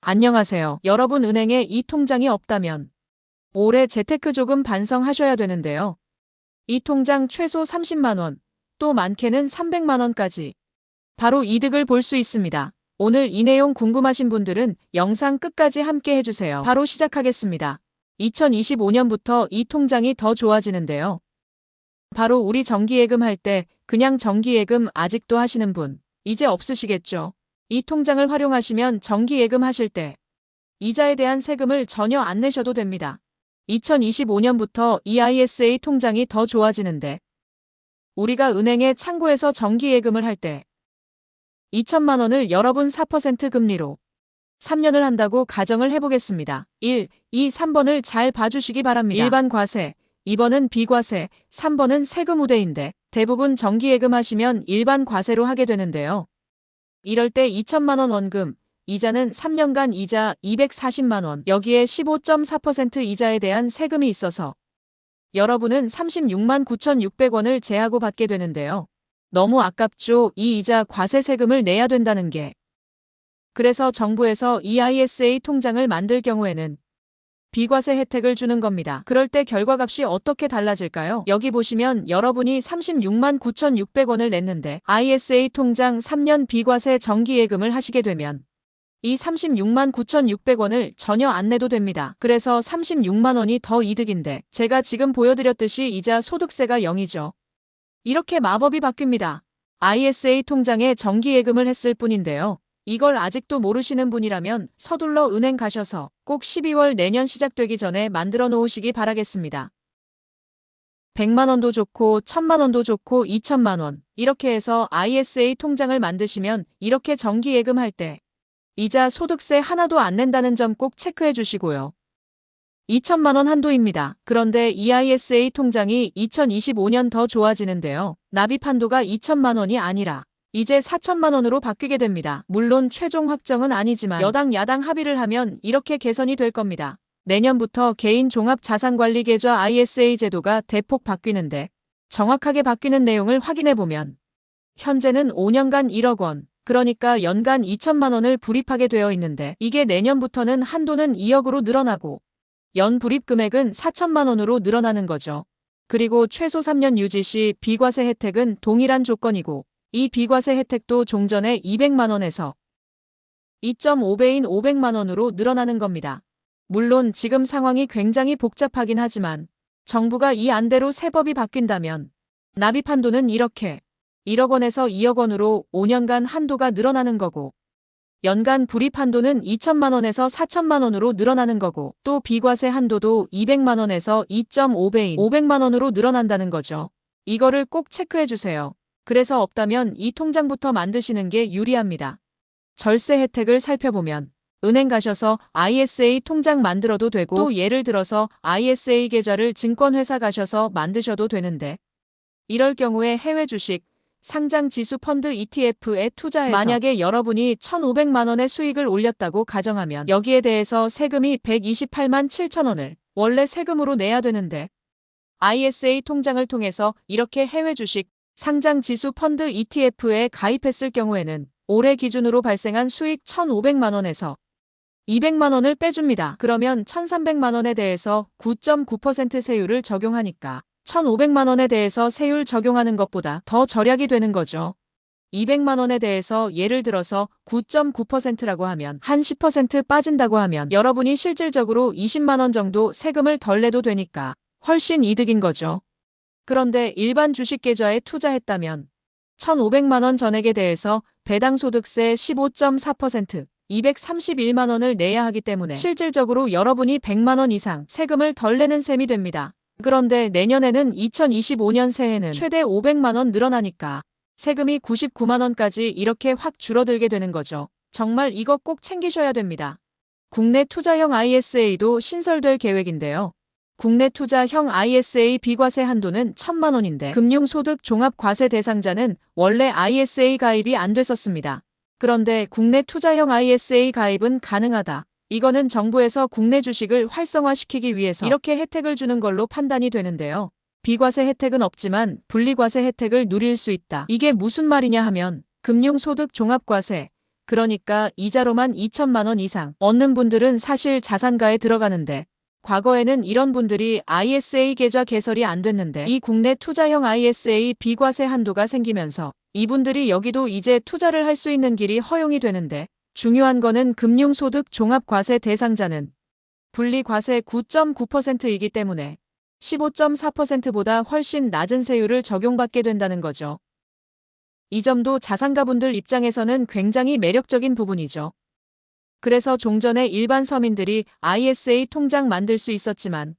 안녕하세요. 여러분 은행에 이 통장이 없다면 올해 재테크 조금 반성하셔야 되는데요. 이 통장 최소 30만 원, 또 많게는 300만 원까지 바로 이득을 볼 수 있습니다. 오늘 이 내용 궁금하신 분들은 영상 끝까지 함께 해주세요. 바로 시작하겠습니다. 2025년부터 이 통장이 더 좋아지는데요. 바로 우리 정기예금 할 때 그냥 정기예금 아직도 하시는 분 이제 없으시겠죠? 이 통장을 활용하시면 정기예금 하실 때 이자에 대한 세금을 전혀 안 내셔도 됩니다. 2025년부터 이 ISA 통장이 더 좋아지는데 우리가 은행에 창구에서 정기예금을 할 때 2천만 원을 여러분 4% 금리로 3년을 한다고 가정을 해보겠습니다. 1, 2, 3번을 잘 봐주시기 바랍니다. 일반 과세, 2번은 비과세, 3번은 세금 우대인데 대부분 정기예금 하시면 일반 과세로 하게 되는데요. 이럴 때 2천만 원 원금, 이자는 3년간 이자 240만 원, 여기에 15.4% 이자에 대한 세금이 있어서 여러분은 36만 9,600원을 제하고 받게 되는데요. 너무 아깝죠? 이 이자 과세 세금을 내야 된다는 게. 그래서 정부에서 이 ISA 통장을 만들 경우에는 비과세 혜택을 주는 겁니다. 그럴 때 결과값이 어떻게 달라질까요? 여기 보시면 여러분이 36만 9,600원을 냈는데 ISA 통장 3년 비과세 정기예금을 하시게 되면 이 36만 9,600원을 전혀 안 내도 됩니다. 그래서 36만 원이 더 이득인데 제가 지금 보여드렸듯이 이자 소득세가 0이죠. 이렇게 마법이 바뀝니다. ISA 통장에 정기예금을 했을 뿐인데요. 이걸 아직도 모르시는 분이라면 서둘러 은행 가셔서 꼭 12월 내년 시작되기 전에 만들어 놓으시기 바라겠습니다. 100만 원도 좋고 1000만 원도 좋고 2천만 원 이렇게 해서 ISA 통장을 만드시면 이렇게 정기예금 할 때 이자 소득세 하나도 안 낸다는 점 꼭 체크해 주시고요. 2천만 원 한도입니다. 그런데 이 ISA 통장이 2025년 더 좋아지는데요. 납입 한도가 2천만 원이 아니라 이제 4천만 원으로 바뀌게 됩니다. 물론 최종 확정은 아니지만 여당 야당 합의를 하면 이렇게 개선이 될 겁니다. 내년부터 개인 종합자산관리계좌 ISA 제도가 대폭 바뀌는데 정확하게 바뀌는 내용을 확인해보면 현재는 5년간 1억 원, 그러니까 연간 2천만 원을 불입하게 되어 있는데 이게 내년부터는 한도는 2억으로 늘어나고 연 불입 금액은 4천만 원으로 늘어나는 거죠. 그리고 최소 3년 유지 시 비과세 혜택은 동일한 조건이고 이 비과세 혜택도 종전에 200만 원에서 2.5배인 500만 원으로 늘어나는 겁니다. 물론 지금 상황이 굉장히 복잡하긴 하지만 정부가 이 안대로 세법이 바뀐다면 납입 한도는 이렇게 1억 원에서 2억 원으로 5년간 한도가 늘어나는 거고 연간 불입 한도는 2천만 원에서 4천만 원으로 늘어나는 거고 또 비과세 한도도 200만 원에서 2.5배인 500만 원으로 늘어난다는 거죠. 이거를 꼭 체크해 주세요. 그래서 없다면 이 통장부터 만드시는 게 유리합니다. 절세 혜택을 살펴보면 은행 가셔서 ISA 통장 만들어도 되고 또 예를 들어서 ISA 계좌를 증권회사 가셔서 만드셔도 되는데 이럴 경우에 해외 주식, 상장 지수 펀드 ETF에 투자해서 만약에 여러분이 1,500만 원의 수익을 올렸다고 가정하면 여기에 대해서 세금이 128만 7천 원을 원래 세금으로 내야 되는데 ISA 통장을 통해서 이렇게 해외 주식, 상장 지수 펀드 ETF에 가입했을 경우에는 올해 기준으로 발생한 수익 1,500만 원에서 200만 원을 빼줍니다. 그러면 1,300만 원에 대해서 9.9% 세율을 적용하니까 1,500만 원에 대해서 세율 적용하는 것보다 더 절약이 되는 거죠. 200만 원에 대해서 예를 들어서 9.9%라고 하면 한 10% 빠진다고 하면 여러분이 실질적으로 20만 원 정도 세금을 덜 내도 되니까 훨씬 이득인 거죠. 그런데 일반 주식 계좌에 투자했다면 1,500만 원 전액에 대해서 배당 소득세 15.4%, 231만 원을 내야 하기 때문에 실질적으로 여러분이 100만 원 이상 세금을 덜 내는 셈이 됩니다. 그런데 내년에는 2025년 새해는 최대 500만 원 늘어나니까 세금이 99만 원까지 이렇게 확 줄어들게 되는 거죠. 정말 이거 꼭 챙기셔야 됩니다. 국내 투자형 ISA도 신설될 계획인데요. 국내 투자형 ISA 비과세 한도는 1,000만 원인데 금융소득 종합과세 대상자는 원래 ISA 가입이 안 됐었습니다. 그런데 국내 투자형 ISA 가입은 가능하다. 이거는 정부에서 국내 주식을 활성화시키기 위해서 이렇게 혜택을 주는 걸로 판단이 되는데요. 비과세 혜택은 없지만 분리과세 혜택을 누릴 수 있다. 이게 무슨 말이냐 하면 금융소득 종합과세, 그러니까 이자로만 2천만 원 이상 얻는 분들은 사실 자산가에 들어가는데 과거에는 이런 분들이 ISA 계좌 개설이 안 됐는데 이 국내 투자형 ISA 비과세 한도가 생기면서 이분들이 여기도 이제 투자를 할 수 있는 길이 허용이 되는데 중요한 거는 금융소득 종합과세 대상자는 분리과세 9.9%이기 때문에 15.4%보다 훨씬 낮은 세율을 적용받게 된다는 거죠. 이 점도 자산가분들 입장에서는 굉장히 매력적인 부분이죠. 그래서 종전에 일반 서민들이 ISA 통장 만들 수 있었지만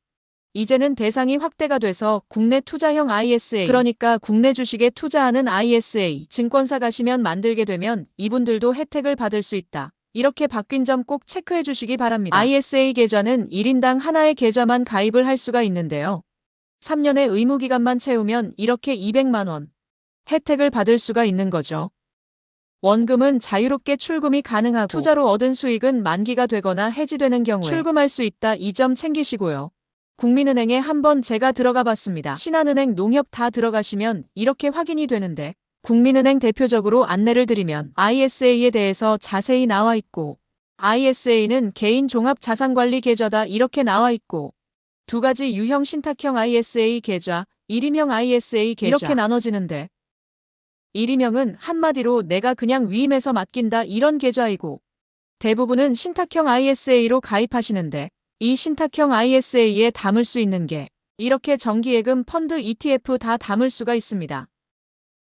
이제는 대상이 확대가 돼서 국내 투자형 ISA, 그러니까 국내 주식에 투자하는 ISA, 증권사 가시면 만들게 되면 이분들도 혜택을 받을 수 있다. 이렇게 바뀐 점 꼭 체크해 주시기 바랍니다. ISA 계좌는 1인당 하나의 계좌만 가입을 할 수가 있는데요. 3년의 의무기간만 채우면 이렇게 200만 원 혜택을 받을 수가 있는 거죠. 원금은 자유롭게 출금이 가능하고 투자로 얻은 수익은 만기가 되거나 해지되는 경우에 출금할 수 있다. 이 점 챙기시고요. 국민은행에 한번 제가 들어가 봤습니다. 신한은행, 농협 다 들어가시면 이렇게 확인이 되는데 국민은행 대표적으로 안내를 드리면 ISA에 대해서 자세히 나와 있고 ISA는 개인 종합 자산관리 계좌다 이렇게 나와 있고 두 가지 유형 신탁형 ISA 계좌, 일임형 ISA 계좌 이렇게 나눠지는데 1임형은 한마디로 내가 그냥 위임해서 맡긴다 이런 계좌이고 대부분은 신탁형 ISA로 가입하시는데 이 신탁형 ISA에 담을 수 있는 게 이렇게 정기예금, 펀드, ETF 다 담을 수가 있습니다.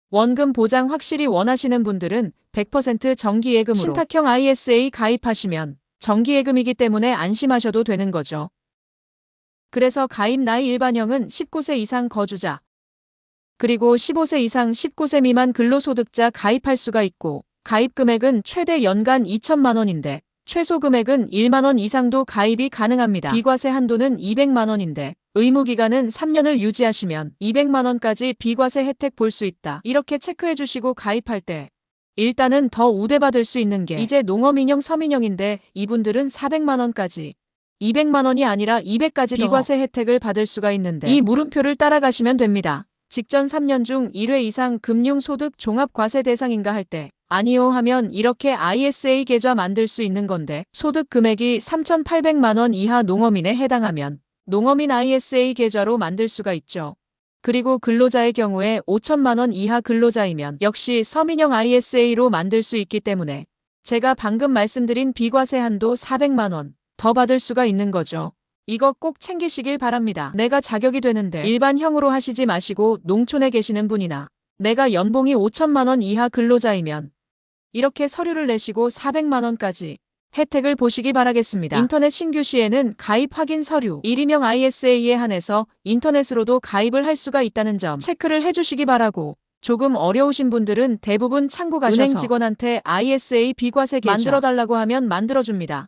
원금 보장 확실히 원하시는 분들은 100% 정기예금으로 신탁형 ISA 가입하시면 정기예금이기 때문에 안심하셔도 되는 거죠. 그래서 가입 나이 일반형은 19세 이상 거주자 그리고 15세 이상 19세 미만 근로소득자 가입할 수가 있고 가입 금액은 최대 연간 2천만 원인데 최소 금액은 1만 원 이상도 가입이 가능합니다. 비과세 한도는 200만 원인데 의무기간은 3년을 유지하시면 200만 원까지 비과세 혜택 볼 수 있다. 이렇게 체크해 주시고 가입할 때 일단은 더 우대받을 수 있는 게 이제 농어민형 서민형인데 이분들은 400만 원까지 200만 원이 아니라 200까지 비과세 혜택을 받을 수가 있는데 이 물음표를 따라가시면 됩니다. 직전 3년 중 1회 이상 금융소득 종합과세 대상인가 할 때 아니요 하면 이렇게 ISA 계좌 만들 수 있는 건데 소득 금액이 3,800만 원 이하 농어민에 해당하면 농어민 ISA 계좌로 만들 수가 있죠. 그리고 근로자의 경우에 5천만 원 이하 근로자이면 역시 서민형 ISA로 만들 수 있기 때문에 제가 방금 말씀드린 비과세 한도 400만 원 더 받을 수가 있는 거죠. 이거 꼭 챙기시길 바랍니다. 내가 자격이 되는데 일반형으로 하시지 마시고 농촌에 계시는 분이나 내가 연봉이 5천만 원 이하 근로자이면 이렇게 서류를 내시고 400만 원까지 혜택을 보시기 바라겠습니다. 인터넷 신규 시에는 가입 확인 서류 1임형 ISA에 한해서 인터넷으로도 가입을 할 수가 있다는 점 체크를 해주시기 바라고 조금 어려우신 분들은 대부분 창구 가셔서 은행 직원한테 ISA 비과세 계좌 만들어달라고 하면 만들어줍니다.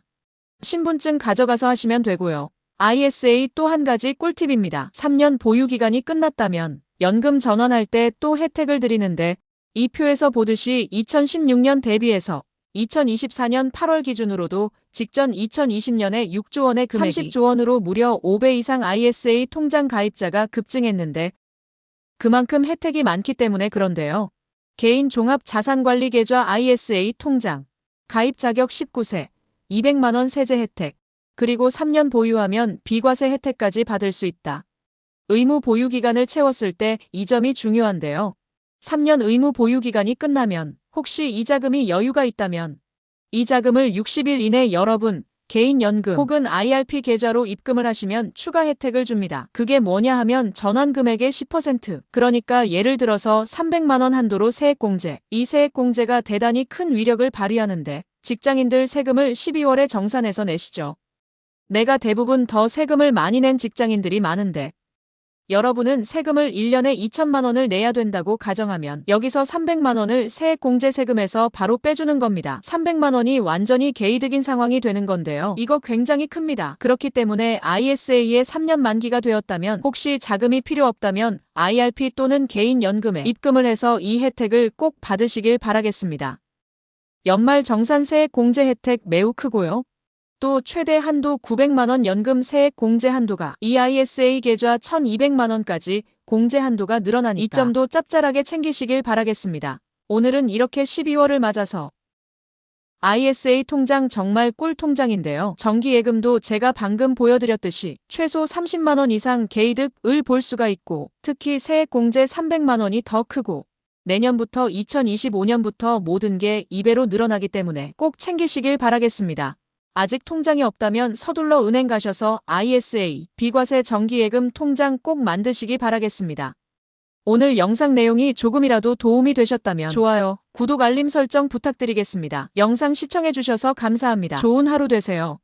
신분증 가져가서 하시면 되고요. ISA 또 한 가지 꿀팁입니다. 3년 보유기간이 끝났다면 연금 전환할 때 또 혜택을 드리는데 이 표에서 보듯이 2016년 대비해서 2024년 8월 기준으로도 직전 2020년에 6조 원의 금액이 30조 원으로 무려 5배 이상 ISA 통장 가입자가 급증했는데 그만큼 혜택이 많기 때문에 그런데요. 개인 종합 자산관리 계좌 ISA 통장 가입 자격 19세 200만 원 세제 혜택 그리고 3년 보유하면 비과세 혜택까지 받을 수 있다. 의무 보유기간을 채웠을 때 이 점이 중요한데요. 3년 의무 보유기간이 끝나면 혹시 이자금이 여유가 있다면 이자금을 60일 이내 여러분 개인연금 혹은 IRP 계좌로 입금을 하시면 추가 혜택을 줍니다. 그게 뭐냐 하면 전환금액의 10% 그러니까 예를 들어서 300만 원 한도로 세액공제 이 세액공제가 대단히 큰 위력을 발휘하는데 직장인들 세금을 12월에 정산해서 내시죠. 내가 대부분 더 세금을 많이 낸 직장인들이 많은데 여러분은 세금을 1년에 2천만 원을 내야 된다고 가정하면 여기서 300만 원을 세액공제 세금에서 바로 빼주는 겁니다. 300만 원이 완전히 개이득인 상황이 되는 건데요. 이거 굉장히 큽니다. 그렇기 때문에 ISA에 3년 만기가 되었다면 혹시 자금이 필요 없다면 IRP 또는 개인연금에 입금을 해서 이 혜택을 꼭 받으시길 바라겠습니다. 연말 정산 세액공제 혜택 매우 크고요. 또 최대 한도 900만 원 연금 세액 공제 한도가 이 ISA 계좌 1,200만 원까지 공제 한도가 늘어나니까 이 점도 짭짤하게 챙기시길 바라겠습니다. 오늘은 이렇게 12월을 맞아서 ISA 통장 정말 꿀 통장인데요. 정기예금도 제가 방금 보여드렸듯이 최소 30만 원 이상 개이득을 볼 수가 있고 특히 세액공제 300만 원이 더 크고 내년부터 2025년부터 모든 게 2배로 늘어나기 때문에 꼭 챙기시길 바라겠습니다. 아직 통장이 없다면 서둘러 은행 가셔서 ISA, 비과세 정기예금 통장 꼭 만드시기 바라겠습니다. 오늘 영상 내용이 조금이라도 도움이 되셨다면 좋아요, 구독, 알림 설정 부탁드리겠습니다. 영상 시청해주셔서 감사합니다. 좋은 하루 되세요.